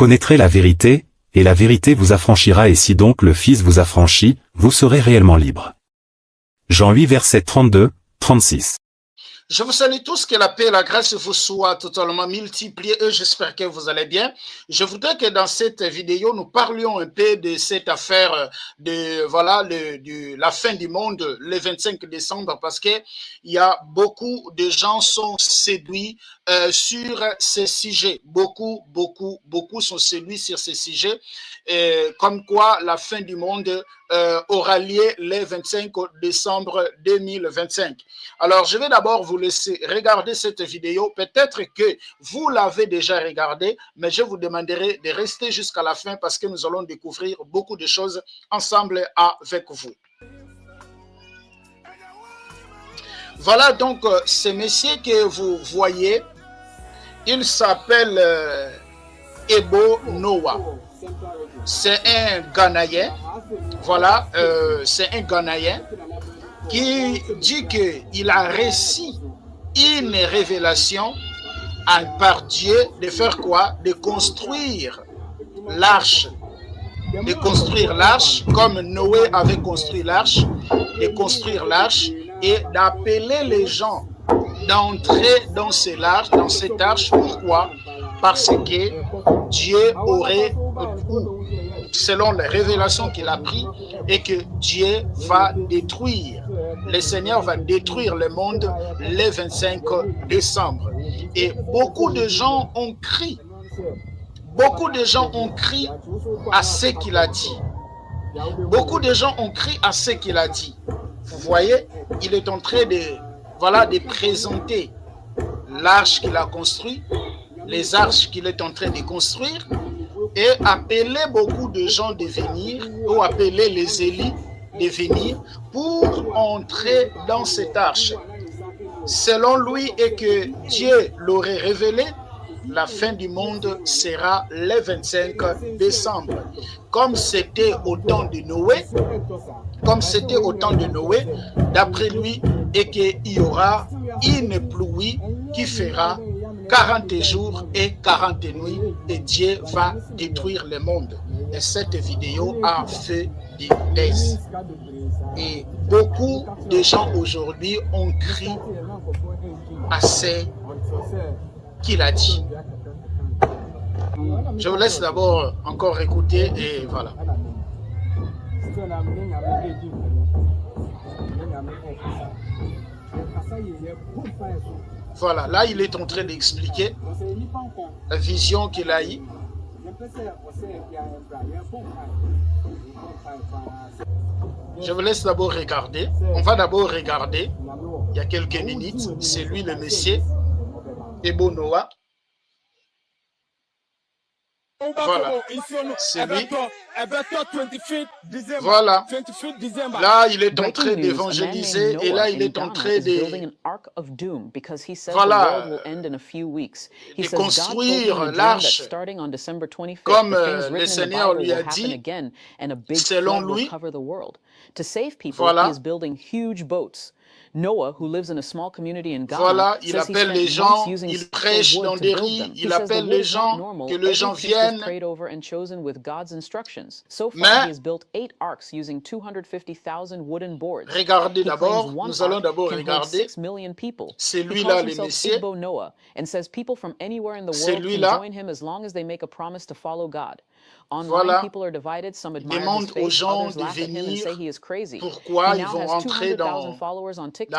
connaîtrez la vérité, et la vérité vous affranchira et si donc le Fils vous affranchit, vous serez réellement libre. Jean 8 versets 32, 36. Je vous salue tous, que la paix et la grâce vous soient totalement multipliées et j'espère que vous allez bien. Je voudrais que dans cette vidéo, nous parlions un peu de cette affaire de la fin du monde le 25 décembre parce que il y a beaucoup de gens sont séduits sur ces sujets. Beaucoup sont séduits sur ces sujets, comme quoi la fin du monde aura lieu le 25 décembre 2025. Alors, je vais d'abord vous laisser regarder cette vidéo. Peut-être que vous l'avez déjà regardée, mais je vous demanderai de rester jusqu'à la fin parce que nous allons découvrir beaucoup de choses ensemble avec vous. Voilà donc ce monsieur que vous voyez, il s'appelle Ebo Noah. C'est un Ghanéen, voilà, c'est un Ghanéen qui dit qu'il a reçu une révélation par Dieu de faire quoi? De construire l'arche. De construire l'arche, comme Noé avait construit l'arche, de construire l'arche et d'appeler les gens d'entrer dans cette arche. Pourquoi? Parce que Dieu aurait, selon les révélations qu'il a prises, et que Dieu va détruire, le Seigneur va détruire le monde le 25 décembre. Et beaucoup de gens ont crié. Beaucoup de gens ont crié à ce qu'il a dit. Beaucoup de gens ont crié à ce qu'il a dit. Vous voyez, il est en train de présenter l'arche qu'il a construite, les arches qu'il est en train de construire, et appeler beaucoup de gens de venir, ou appeler les élus de venir pour entrer dans cette arche. Selon lui, et que Dieu l'aurait révélé, la fin du monde sera le 25 décembre. Comme c'était au temps de Noé, d'après lui, et qu'il y aura une pluie qui fera 40 jours et 40 nuits et Dieu va détruire le monde. Et cette vidéo a fait des buzz. Et beaucoup de gens aujourd'hui ont crié à ce qu'il a dit. Je vous laisse d'abord encore écouter et voilà. Voilà, là il est en train d'expliquer la vision qu'il a eue. Je vous laisse d'abord regarder. On va d'abord regarder, il y a quelques minutes, c'est lui le monsieur, Ebo Noah. Voilà, c'est lui. Voilà, là il est en train d'évangéliser et là il est en train de construire l'arche comme le Seigneur lui a dit, selon lui. Voilà. Noah, who lives in a small community in Ghana, voilà, il appelle les gens, il prêche dans des rues, il appelle les gens, que les gens viennent. Mais, regardez d'abord, nous allons d'abord regarder, c'est lui-là le Messie, c'est lui-là. Voilà, il demande aux gens de venir, pourquoi ils vont rentrer dans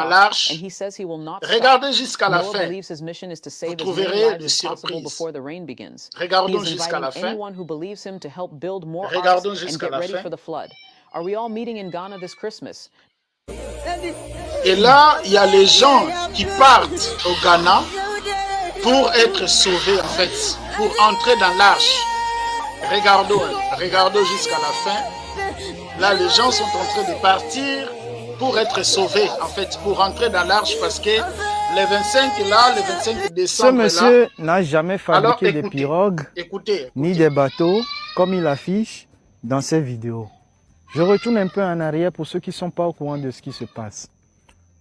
l'arche. Regardez jusqu'à la fin, vous trouverez des surprises. Regardons jusqu'à la fin. Regardons jusqu'à la fin. Et là, il y a les gens qui partent au Ghana pour être sauvés, en fait, pour entrer dans l'arche. Regardons jusqu'à la fin. Là, les gens sont en train de partir pour être sauvés, en fait, pour entrer dans l'arche, parce que le 25 là, le 25 décembre. Ce monsieur n'a jamais fabriqué de pirogues ni des bateaux, comme il affiche dans ses vidéos. Je retourne un peu en arrière pour ceux qui ne sont pas au courant de ce qui se passe.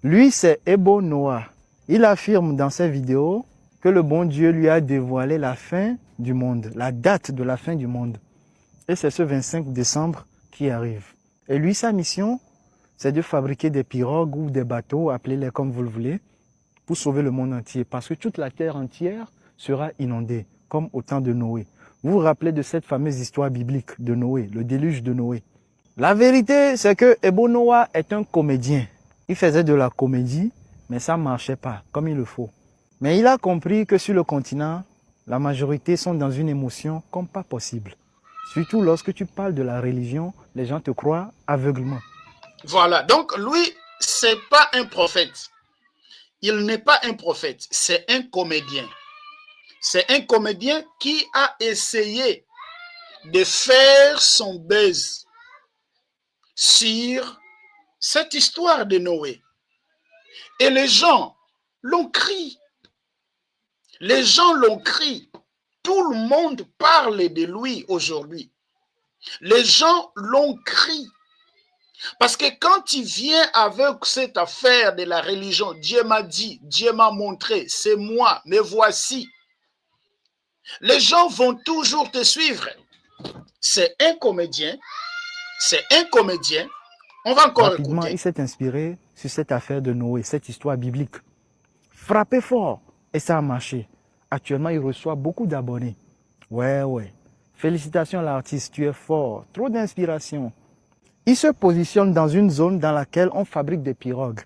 Lui, c'est Ebo Noah. Il affirme dans ses vidéos que le bon Dieu lui a dévoilé la fin du monde, la date de la fin du monde. Et c'est ce 25 décembre qui arrive. Et lui, sa mission, c'est de fabriquer des pirogues ou des bateaux, appelez-les comme vous le voulez, pour sauver le monde entier. Parce que toute la terre entière sera inondée, comme au temps de Noé. Vous vous rappelez de cette fameuse histoire biblique de Noé, le déluge de Noé. La vérité, c'est que Ebo Noah est un comédien. Il faisait de la comédie, mais ça ne marchait pas comme il le faut. Mais il a compris que sur le continent, la majorité sont dans une émotion comme pas possible. Surtout lorsque tu parles de la religion, les gens te croient aveuglement. Voilà, donc lui, c'est pas un prophète. Il n'est pas un prophète, c'est un comédien. C'est un comédien qui a essayé de faire son buzz sur cette histoire de Noé. Et les gens l'ont crié. Les gens l'ont crié. Tout le monde parle de lui aujourd'hui. Les gens l'ont crié. Parce que quand il vient avec cette affaire de la religion, Dieu m'a dit, Dieu m'a montré, c'est moi, me voici. Les gens vont toujours te suivre. C'est un comédien. C'est un comédien. On va encore rapidement, écouter. Il s'est inspiré sur cette affaire de Noé, cette histoire biblique. Frappé fort. Et ça a marché. Actuellement, il reçoit beaucoup d'abonnés. Ouais. Félicitations l'artiste, tu es fort. Trop d'inspiration. Il se positionne dans une zone dans laquelle on fabrique des pirogues.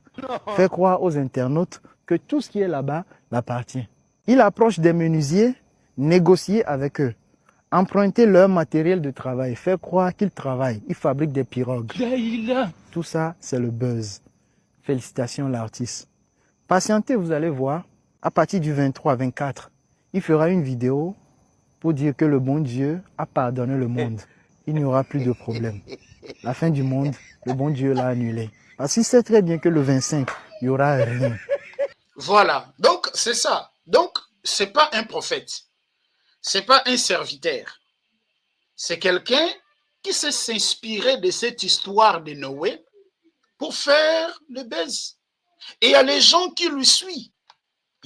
Fait croire aux internautes que tout ce qui est là-bas l'appartient. Il approche des menuisiers, négocier avec eux, emprunter leur matériel de travail, fait croire qu'ils travaillent. Ils fabriquent des pirogues. Tout ça, c'est le buzz. Félicitations l'artiste. Patientez, vous allez voir, à partir du 23-24, il fera une vidéo pour dire que le bon Dieu a pardonné le monde. Il n'y aura plus de problème. La fin du monde, le bon Dieu l'a annulé. Parce qu'il sait très bien que le 25, il n'y aura rien. Voilà. Donc, c'est ça. Donc, ce n'est pas un prophète. Ce n'est pas un serviteur. C'est quelqu'un qui s'est inspiré de cette histoire de Noé pour faire le buzz. Et il y a les gens qui lui suivent.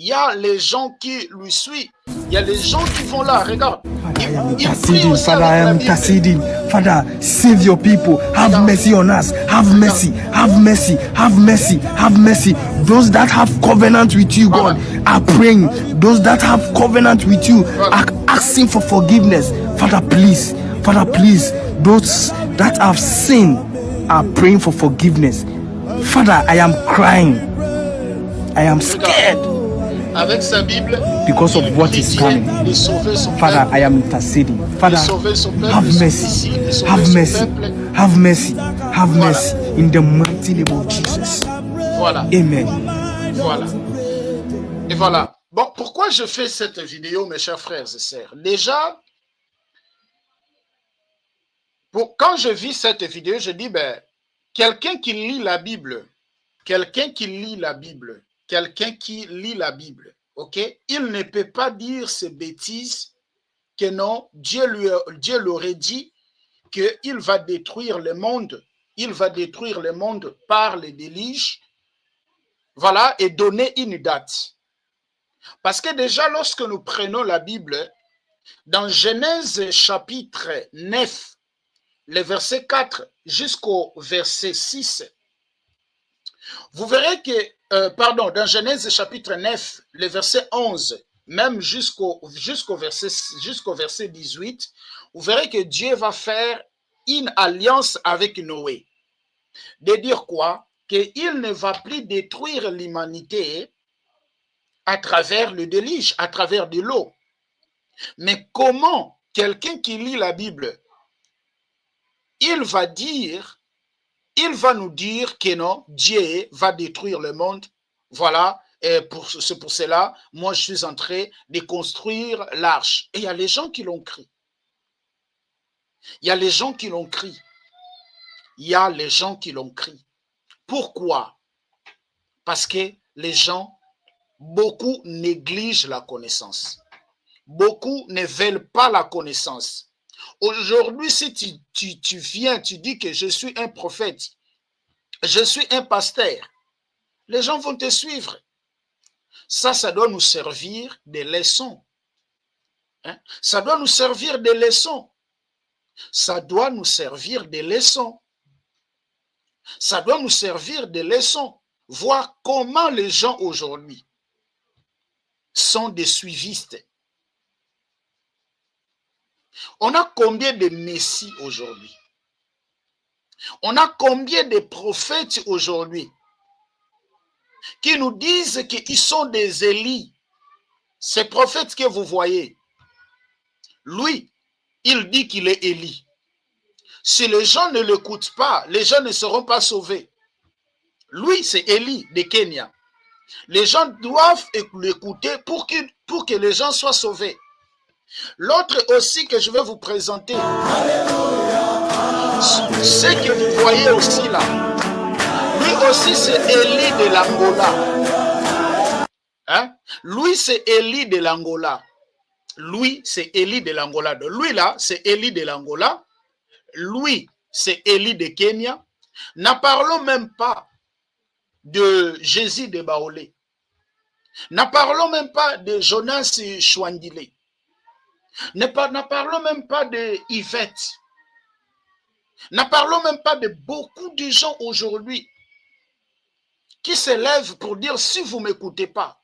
Il y a les gens qui lui suivent. Il y a les gens qui vont là. Regarde. Father, I am interceding. Father, save your people. Have mercy on us. Have mercy. Have mercy. Have mercy. Have mercy. Those that have covenant with you, God, are praying. Those that have covenant with you are asking for forgiveness. Father, please. Father, please. Those that have sinned are praying for forgiveness. Father, I am crying. I am scared. Avec sa Bible, because of what is coming. Father, I am interceding. Father, have mercy. Have mercy. Have mercy. Have mercy. In the mighty name of Jesus. Voilà. Amen. Voilà. Et voilà. Bon, pourquoi je fais cette vidéo, mes chers frères et sœurs? Déjà, quand je vis cette vidéo, je dis, quelqu'un qui lit la Bible, ok, il ne peut pas dire ces bêtises que non, Dieu l'aurait dit qu'il va détruire le monde, par le déluge, voilà, et donner une date. Parce que déjà, lorsque nous prenons la Bible, dans Genèse chapitre 9, le verset 4 jusqu'au verset 6, vous verrez que, dans Genèse chapitre 9, le verset 11, même jusqu'au verset 18, vous verrez que Dieu va faire une alliance avec Noé. De dire quoi? Qu'il ne va plus détruire l'humanité à travers le déluge, à travers de l'eau. Mais comment quelqu'un qui lit la Bible, il va nous dire que non, Dieu va détruire le monde. Voilà, et c'est pour cela, moi je suis en train de construire l'arche. Et il y a les gens qui l'ont cru. Pourquoi? Parce que les gens, beaucoup négligent la connaissance. Beaucoup ne veulent pas la connaissance. Aujourd'hui, si tu viens, tu dis que je suis un prophète, je suis un pasteur, les gens vont te suivre. Ça doit nous servir des leçons. Hein? Ça doit nous servir des leçons. Ça doit nous servir des leçons. Ça doit nous servir des leçons. Voir comment les gens aujourd'hui sont des suivistes. On a combien de messies aujourd'hui? On a combien de prophètes aujourd'hui qui nous disent qu'ils sont des Élie? Ces prophètes que vous voyez, lui, il dit qu'il est Élie. Si les gens ne l'écoutent pas, les gens ne seront pas sauvés. Lui, c'est Élie de Kenya. Les gens doivent l'écouter pour que les gens soient sauvés. L'autre aussi que je vais vous présenter, ce que vous voyez aussi là, lui aussi c'est Élie de l'Angola. Hein? Lui c'est Élie de l'Angola. Lui c'est Élie de l'Angola. Lui là c'est Élie de l'Angola. Lui c'est Élie de Kenya. N'en parlons même pas de Jésus de Baolé. N'en parlons même pas de Jonas Chouandilé. N'en parlons même pas de Yvette. N'en parlons même pas de beaucoup de gens aujourd'hui qui se lèvent pour dire si vous ne m'écoutez pas,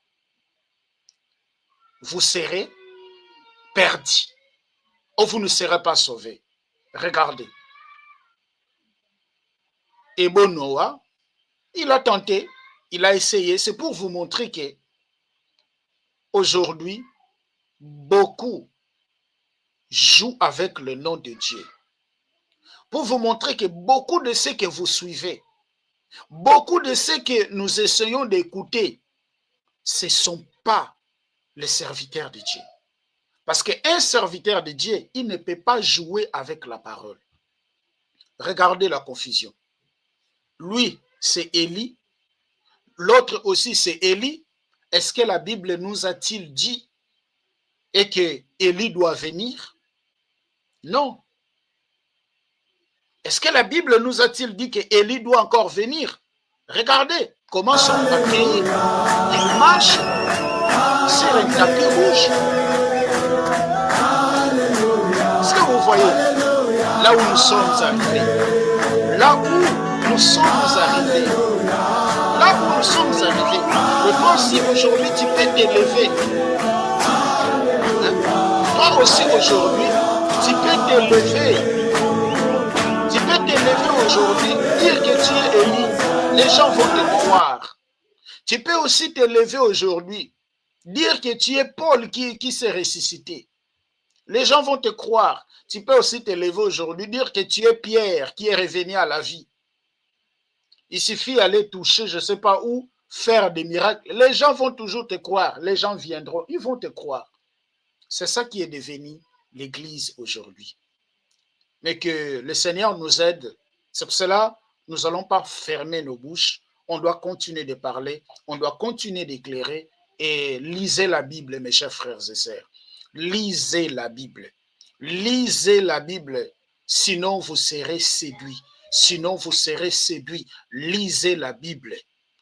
vous serez perdus ou vous ne serez pas sauvés. Regardez. Ebo Noah, il a tenté, il a essayé. C'est pour vous montrer que aujourd'hui, beaucoup jouent avec le nom de Dieu. Pour vous montrer que beaucoup de ceux que vous suivez, beaucoup de ceux que nous essayons d'écouter, ce ne sont pas les serviteurs de Dieu. Parce qu'un serviteur de Dieu, il ne peut pas jouer avec la parole. Regardez la confusion. Lui, c'est Élie. L'autre aussi, c'est Élie. Est-ce que la Bible nous a-t-il dit et que Élie doit venir? Non. Est-ce que la Bible nous a-t-il dit que Élie doit encore venir? Regardez comment son pays il marche sur un tapis rouge. Est-ce que vous voyez là où nous sommes arrivés? Là où nous sommes arrivés. Là où nous sommes arrivés. Je pense si aujourd'hui tu peux t'élever. Toi aussi aujourd'hui, tu peux t'élever. Tu peux t'élever aujourd'hui, dire que tu es Élie, les gens vont te croire. Tu peux aussi t'élever aujourd'hui, dire que tu es Paul qui s'est ressuscité. Les gens vont te croire. Tu peux aussi t'élever aujourd'hui, dire que tu es Pierre qui est revenu à la vie. Il suffit d'aller toucher, je ne sais pas où, faire des miracles. Les gens vont toujours te croire. Les gens viendront, ils vont te croire. C'est ça qui est devenu l'Église aujourd'hui. Mais que le Seigneur nous aide. C'est pour cela que nous n'allons pas fermer nos bouches. On doit continuer de parler. On doit continuer d'éclairer. Et lisez la Bible, mes chers frères et sœurs. Lisez la Bible. Lisez la Bible. Sinon, vous serez séduits. Sinon, vous serez séduits. Lisez la Bible.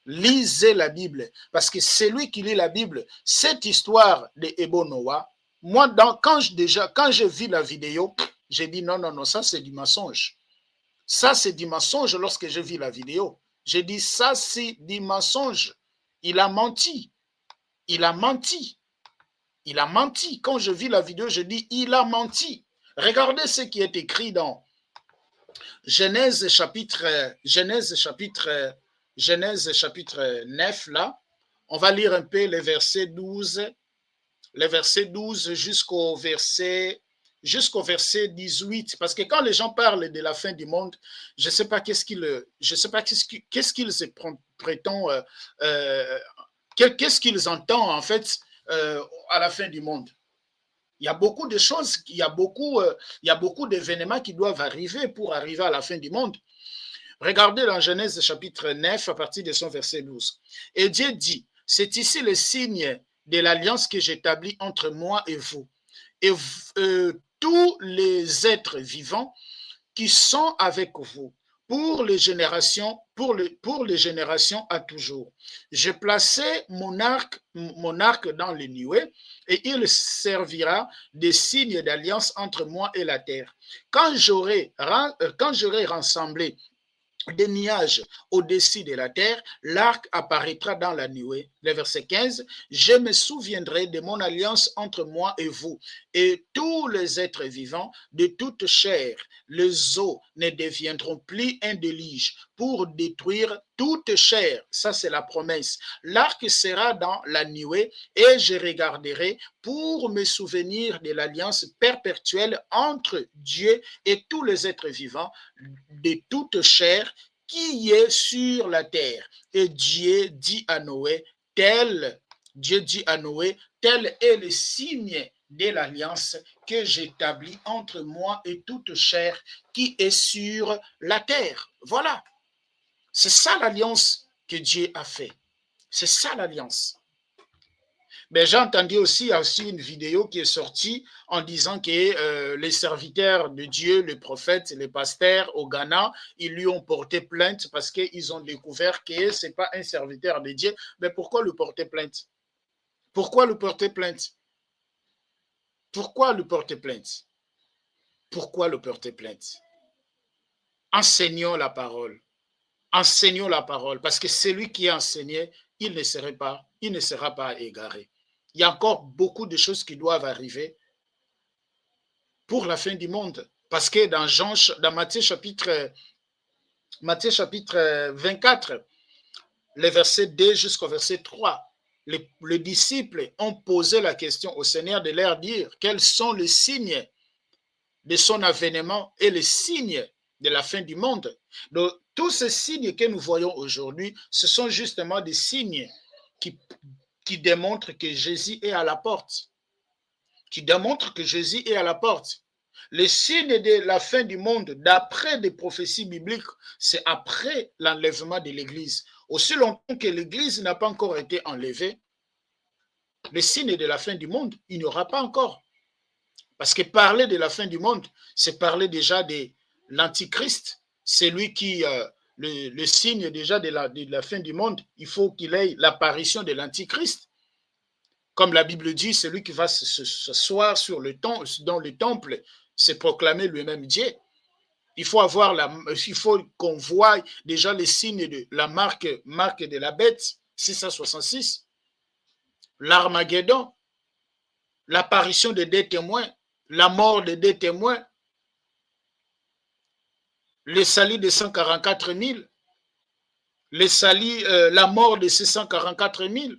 Lisez la Bible. Parce que c'est lui qui lit la Bible. Cette histoire de Ebo Noah, moi, quand j'ai vu la vidéo, j'ai dit non, ça c'est du mensonge. Ça c'est du mensonge lorsque j'ai vu la vidéo. J'ai dit ça c'est du mensonge. Il a menti. Il a menti. Il a menti. Quand je vis la vidéo, je dis il a menti. Regardez ce qui est écrit dans Genèse chapitre 9 là. On va lire un peu les versets 12 jusqu'au verset 18, parce que quand les gens parlent de la fin du monde, je ne sais pas qu'est-ce qu'ils se prétendent, qu'est-ce qu'ils entendent en fait à la fin du monde. Il y a beaucoup de choses, il y a beaucoup d'événements qui doivent arriver pour arriver à la fin du monde. Regardez dans Genèse chapitre 9 à partir de son verset 12. Et Dieu dit, c'est ici le signe de l'alliance que j'établis entre moi et vous. Et tous les êtres vivants qui sont avec vous, pour les générations, pour les générations à toujours. Je plaçai mon arc dans les nuées, et il servira de signe d'alliance entre moi et la terre. Quand j'aurai rassemblé des nuages au-dessus de la terre, l'arc apparaîtra dans la nuée. Le verset 15, je me souviendrai de mon alliance entre moi et vous, et tous les êtres vivants de toute chair. Les eaux ne deviendront plus un déluge pour détruire toute chair. Ça, c'est la promesse. L'arc sera dans la nuée et je regarderai pour me souvenir de l'alliance perpétuelle entre Dieu et tous les êtres vivants de toute chair qui est sur la terre. Et Dieu dit à Noé, tel est le signe de l'alliance que j'établis entre moi et toute chair qui est sur la terre. Voilà. C'est ça l'alliance que Dieu a fait. C'est ça l'alliance. Mais j'ai entendu aussi une vidéo qui est sortie en disant que les serviteurs de Dieu, les prophètes, les pasteurs au Ghana, ils lui ont porté plainte parce qu'ils ont découvert que ce n'est pas un serviteur de Dieu. Mais pourquoi lui porter plainte? Pourquoi lui porter plainte? Pourquoi lui porter plainte? Pourquoi lui porter plainte? Enseignons la parole. Enseignons la parole, parce que celui qui est enseigné, il ne sera pas égaré. Il y a encore beaucoup de choses qui doivent arriver pour la fin du monde. Parce que dans Matthieu chapitre 24, les versets 2 jusqu'au verset 3, les disciples ont posé la question au Seigneur de leur dire quels sont les signes de son avènement et les signes de la fin du monde. Donc, tous ces signes que nous voyons aujourd'hui, ce sont justement des signes qui démontrent que Jésus est à la porte. Qui démontrent que Jésus est à la porte. Les signes de la fin du monde, d'après des prophéties bibliques, c'est après l'enlèvement de l'Église. Aussi longtemps que l'Église n'a pas encore été enlevée, les signes de la fin du monde, il n'y aura pas encore. Parce que parler de la fin du monde, c'est parler déjà de l'Antichrist. C'est lui qui, le signe déjà de la fin du monde, il faut qu'il ait l'apparition de l'Antichrist. Comme la Bible dit, c'est lui qui va s'asseoir dans le temple, se proclamer lui-même Dieu. Il faut qu'on voie déjà les signes de la marque de la bête, 666, l'Armageddon, l'apparition de deux témoins, la mort de deux témoins, le salut de 144 000, la mort de 644 000,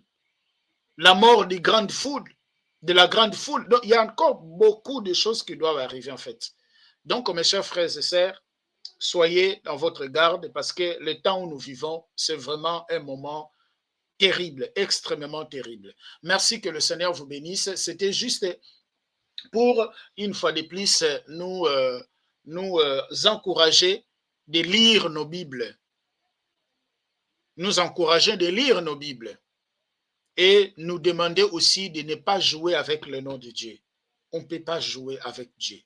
la mort de la grande foule. Donc, il y a encore beaucoup de choses qui doivent arriver en fait. Donc, mes chers frères et sœurs, soyez dans votre garde parce que le temps où nous vivons, c'est vraiment un moment terrible, extrêmement terrible. Merci, que le Seigneur vous bénisse. C'était juste pour, une fois de plus, nous encourager de lire nos Bibles. Nous encourager de lire nos Bibles. Et nous demander aussi de ne pas jouer avec le nom de Dieu. On ne peut pas jouer avec Dieu.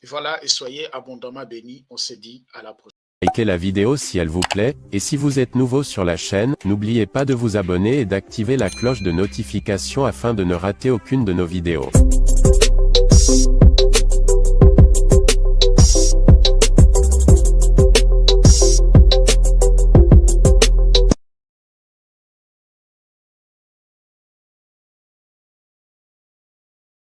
Et voilà, et soyez abondamment bénis. On se dit à la prochaine. Likez la vidéo si elle vous plaît, et si vous êtes nouveau sur la chaîne, n'oubliez pas de vous abonner et d'activer la cloche de notification afin de ne rater aucune de nos vidéos.